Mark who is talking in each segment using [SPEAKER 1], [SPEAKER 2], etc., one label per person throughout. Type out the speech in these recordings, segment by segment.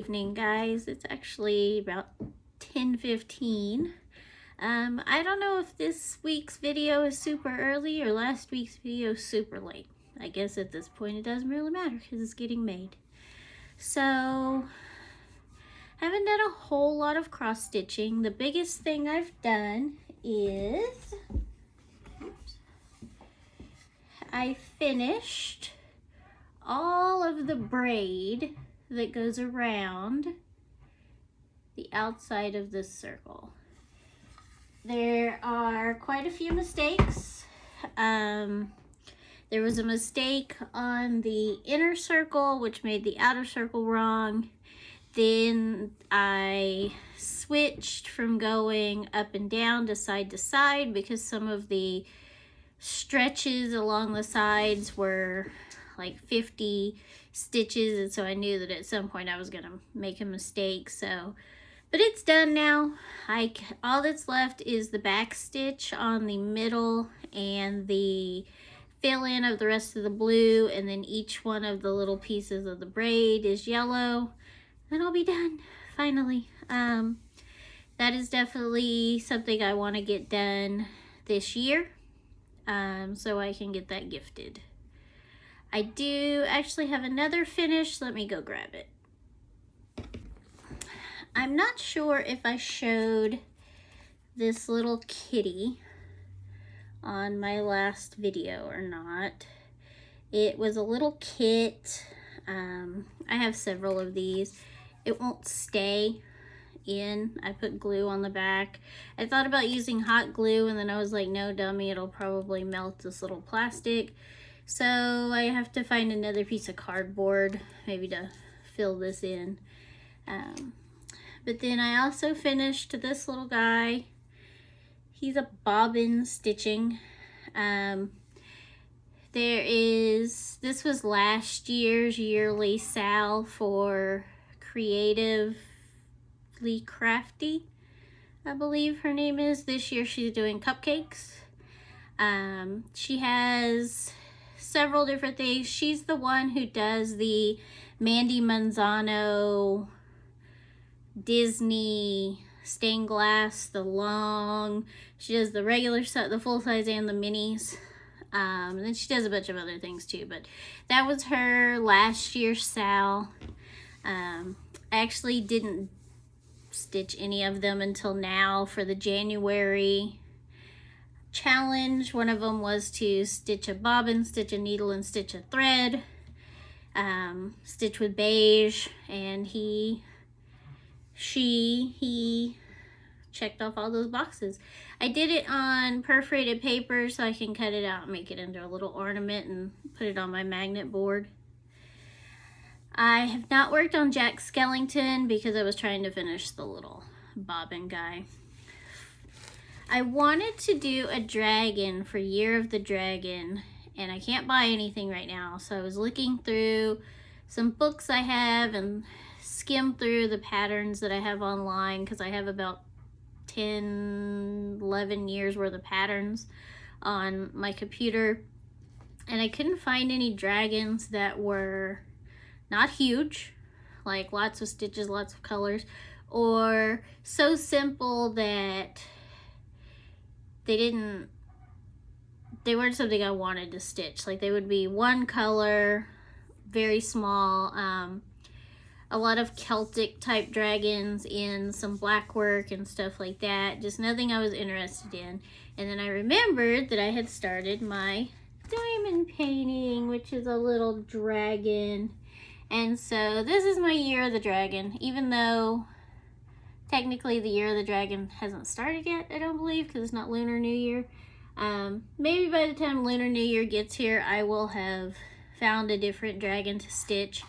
[SPEAKER 1] evening, guys. It's actually about 10:15. I don't know if this week's video is super early or last week's video is super late. I guess at this point it doesn't really matter because it's getting made. So, haven't done a whole lot of cross stitching. The biggest thing I've done is I finished all of the braid that goes around the outside of this circle. There are quite a few mistakes. There was a mistake on the inner circle, which made the outer circle wrong. Then I switched from going up and down to side because some of the stretches along the sides were like 50 stitches, and so I knew that at some point I was gonna make a mistake. But it's done now. All that's left is the back stitch on the middle and the fill in of the rest of the blue, and then each one of the little pieces of the braid is yellow, and I'll be done finally. That is definitely something I want to get done this year, so I can get that gifted. I do actually have another finish. Let me go grab it. I'm not sure if I showed this little kitty on my last video or not. It was a little kit. I have several of these. It won't stay in. I put glue on the back. I thought about using hot glue, and then I was like, no, dummy, it'll probably melt this little plastic. So I have to find another piece of cardboard maybe to fill this in. But then I also finished this little guy. He's a bobbin stitching. This was last year's yearly sal for Creatively Crafty, I believe her name is. This year she's doing cupcakes. She has several different things. She's the one who does the Mandy Manzano Disney stained glass, the long. She does the regular set, the full size, and the minis. And then she does a bunch of other things too, but that was her last year's sal. I actually didn't stitch any of them until now for the January challenge. One of them was to stitch a bobbin, stitch a needle, and stitch a thread. Stitch with beige, and he checked off all those boxes. I did it on perforated paper so I can cut it out and make it into a little ornament and put it on my magnet board. I have not worked on Jack Skellington because I was trying to finish the little bobbin guy. I wanted to do a dragon for Year of the Dragon, and I can't buy anything right now, so I was looking through some books I have and skimmed through the patterns that I have online, because I have about 11 years worth of patterns on my computer, and I couldn't find any dragons that were not huge, like lots of stitches, lots of colors, or so simple that they weren't something I wanted to stitch. Like, they would be one color, very small, a lot of Celtic type dragons in some black work and stuff like that. Just nothing I was interested in. And then I remembered that I had started my diamond painting, which is a little dragon. And so this is my Year of the Dragon, even though technically the Year of the Dragon hasn't started yet, I don't believe, because it's not Lunar New Year. Maybe by the time Lunar New Year gets here, I will have found a different dragon to stitch.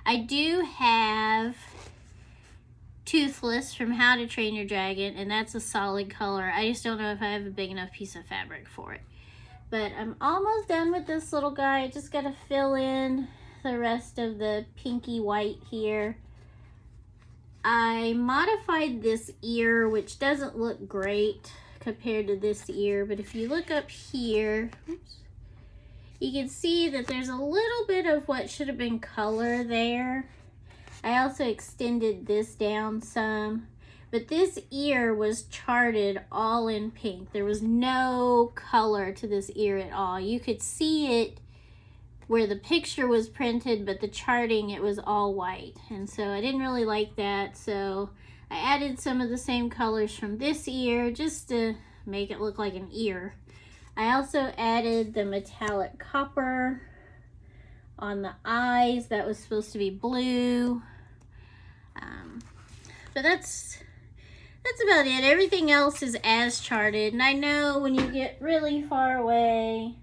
[SPEAKER 1] I do have Toothless from How to Train Your Dragon, and that's a solid color. I just don't know if I have a big enough piece of fabric for it. But I'm almost done with this little guy. I just gotta fill in the rest of the pinky white here. I modified this ear, which doesn't look great compared to this ear, but if you look up here, oops, you can see that there's a little bit of what should have been color there. I also extended this down some, but this ear was charted all in pink. There was no color to this ear at all. You could see it where the picture was printed, but the charting, it was all white. And so I didn't really like that, so I added some of the same colors from this ear just to make it look like an ear. I also added the metallic copper on the eyes. That was supposed to be blue. But that's about it. Everything else is as charted. And I know when you get really far away,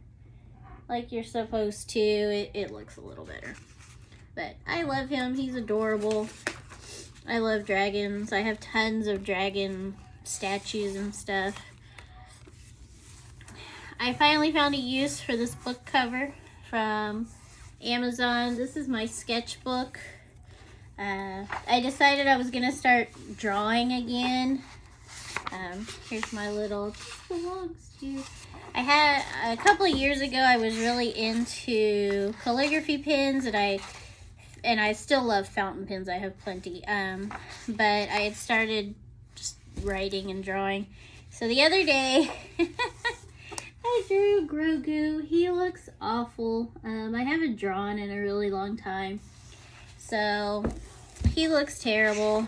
[SPEAKER 1] like you're supposed to, it looks a little better. But I love him. He's adorable. I love dragons. I have tons of dragon statues and stuff. I finally found a use for this book cover from Amazon. This is my sketchbook. I decided I was gonna start drawing again. Here's my little belongs to you. I had a couple of years ago, I was really into calligraphy pens, and I still love fountain pens. I have plenty. But I had started just writing and drawing. So the other day, I drew Grogu. He looks awful. I haven't drawn in a really long time. So he looks terrible.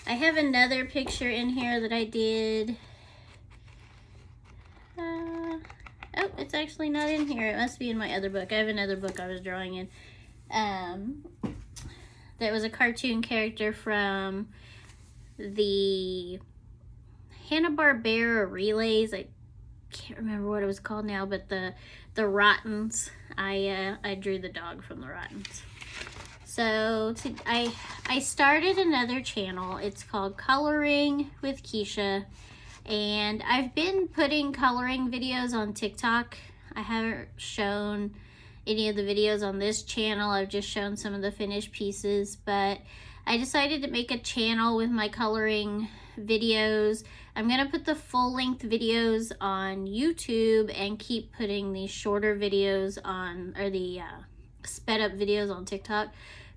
[SPEAKER 1] I have another picture in here that I did. Oh, it's actually not in here. It must be in my other book. I have another book I was drawing in. That was a cartoon character from the Hanna-Barbera Relays. I can't remember what it was called now, but the Rottens. I drew the dog from the Rottens. So I started another channel. It's called Coloring with Keisha, and I've been putting coloring videos on TikTok. I haven't shown any of the videos on this channel. I've just shown some of the finished pieces, but I decided to make a channel with my coloring videos. I'm gonna put the full-length videos on YouTube and keep putting these shorter videos on, or the sped up videos on TikTok,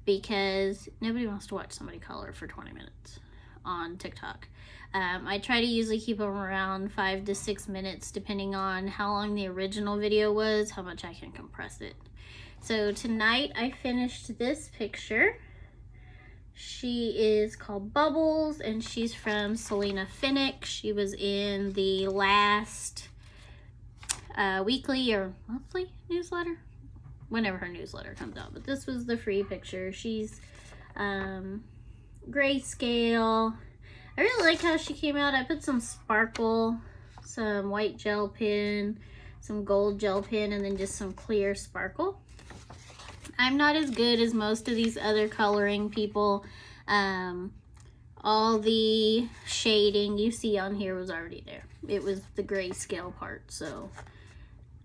[SPEAKER 1] because nobody wants to watch somebody color for 20 minutes on TikTok. I try to usually keep them around 5 to 6 minutes, depending on how long the original video was, how much I can compress it. So tonight I finished this picture. She is called Bubbles, and she's from Selena Finnick. She was in the last weekly or monthly newsletter, whenever her newsletter comes out. But this was the free picture. She's grayscale. I really like how she came out. I put some sparkle, some white gel pen, some gold gel pen, and then just some clear sparkle. I'm not as good as most of these other coloring people. All the shading you see on here was already there. It was the grayscale part, so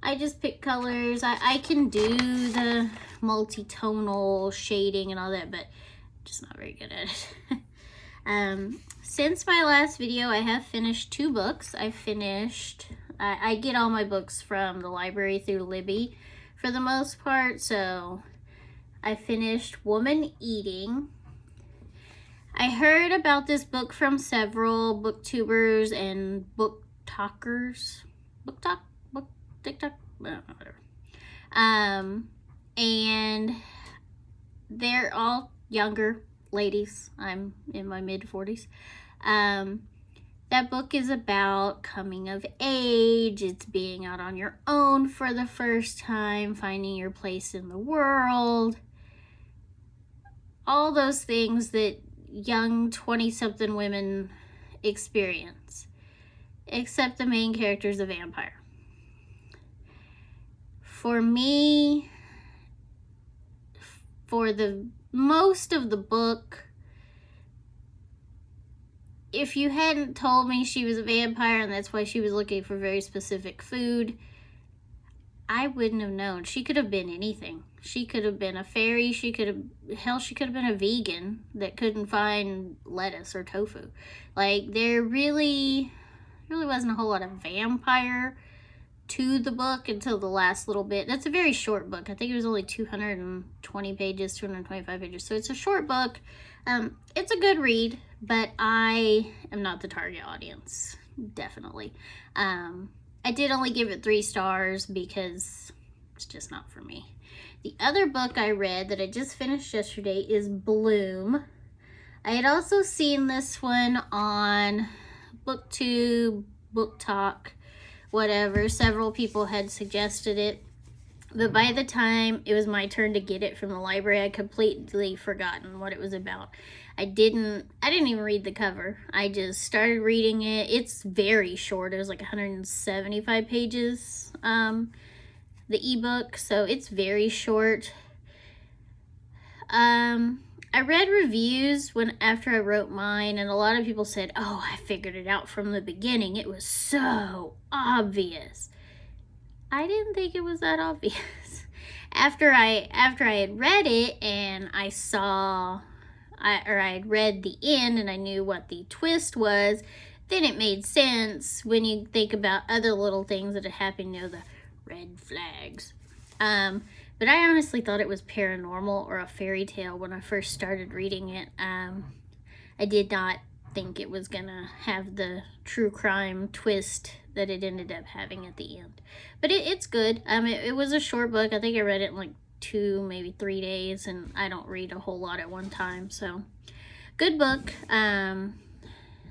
[SPEAKER 1] I just pick colors. I can do the multi-tonal shading and all that, but just not very good at it. Since my last video, I have finished 2 books. I get all my books from the library through Libby for the most part, so I finished Woman Eating. I heard about this book from several booktubers and book talkers. TikTok? Whatever. And they're all younger ladies. I'm in my mid-40s. That book is about coming of age. It's being out on your own for the first time, finding your place in the world. All those things that young 20-something women experience. Except the main character is a vampire. For me, for the most of the book, if you hadn't told me she was a vampire and that's why she was looking for very specific food, I wouldn't have known. She could have been anything. She could have been a fairy. She could have been a vegan that couldn't find lettuce or tofu. Like, there really wasn't a whole lot of vampire to the book until the last little bit. That's a very short book. I think it was only 220 pages, 225 pages. So it's a short book. It's a good read, but I am not the target audience, definitely. I did only give it 3 stars because it's just not for me. The other book I read that I just finished yesterday is Bloom. I had also seen this one on BookTube, Book Talk, whatever. Several people had suggested it. But by the time it was my turn to get it from the library, I had completely forgotten what it was about. I didn't even read the cover. I just started reading it. It's very short. It was like 175 pages, the ebook, so it's very short. I read reviews after I wrote mine, and a lot of people said, "Oh, I figured it out from the beginning. It was so obvious." I didn't think it was that obvious. After I had read it and I had read the end and I knew what the twist was, then it made sense when you think about other little things that had happened, the red flags. But I honestly thought it was paranormal or a fairy tale when I first started reading it. I did not think it was gonna have the true crime twist that it ended up having at the end. But it's good. It was a short book. I think I read it in like 2, maybe 3 days, and I don't read a whole lot at one time, so good book.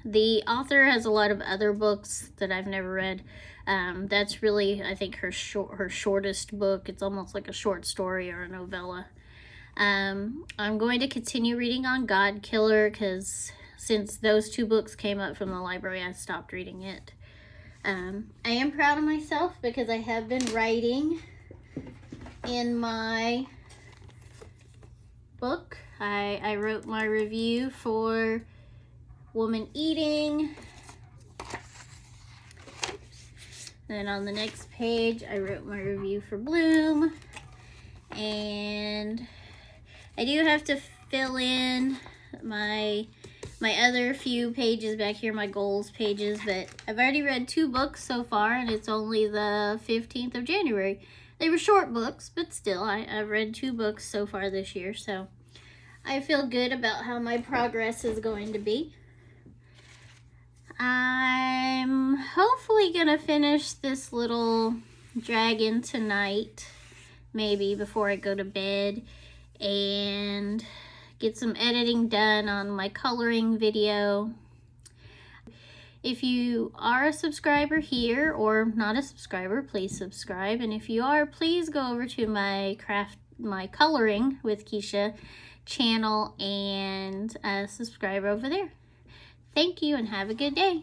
[SPEAKER 1] The author has a lot of other books that I've never read. That's really, I think, her shortest book. It's almost like a short story or a novella. I'm going to continue reading on God Killer because since those 2 books came up from the library, I stopped reading it. I am proud of myself because I have been writing in my book. I wrote my review for Woman Eating. Then on the next page, I wrote my review for Bloom. And I do have to fill in my other few pages back here, my goals pages, but I've already read 2 books so far, and it's only the 15th of January. They were short books, but still, I've read 2 books so far this year, so I feel good about how my progress is going to be. I'm hopefully gonna finish this little dragon tonight, maybe before I go to bed, and get some editing done on my coloring video. If you are a subscriber here or not a subscriber, please subscribe. And if you are, please go over to my Coloring with Keisha channel and subscribe over there. Thank you and have a good day.